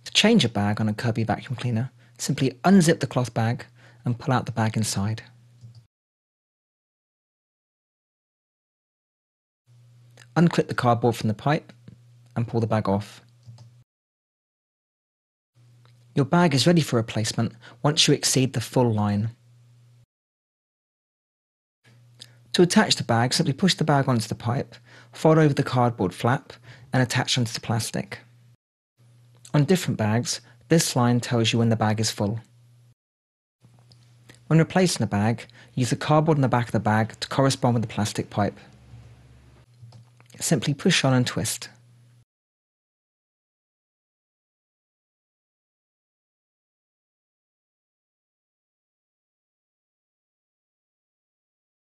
To change a bag on a Kirby vacuum cleaner, simply unzip the cloth bag and pull out the bag inside. Unclip the cardboard from the pipe and pull the bag off. Your bag is ready for replacement once you exceed the full line. To attach the bag, simply push the bag onto the pipe, fold over the cardboard flap and attach onto the plastic. On different bags, this line tells you when the bag is full. When replacing a bag, use the cardboard on the back of the bag to correspond with the plastic pipe. Simply push on and twist.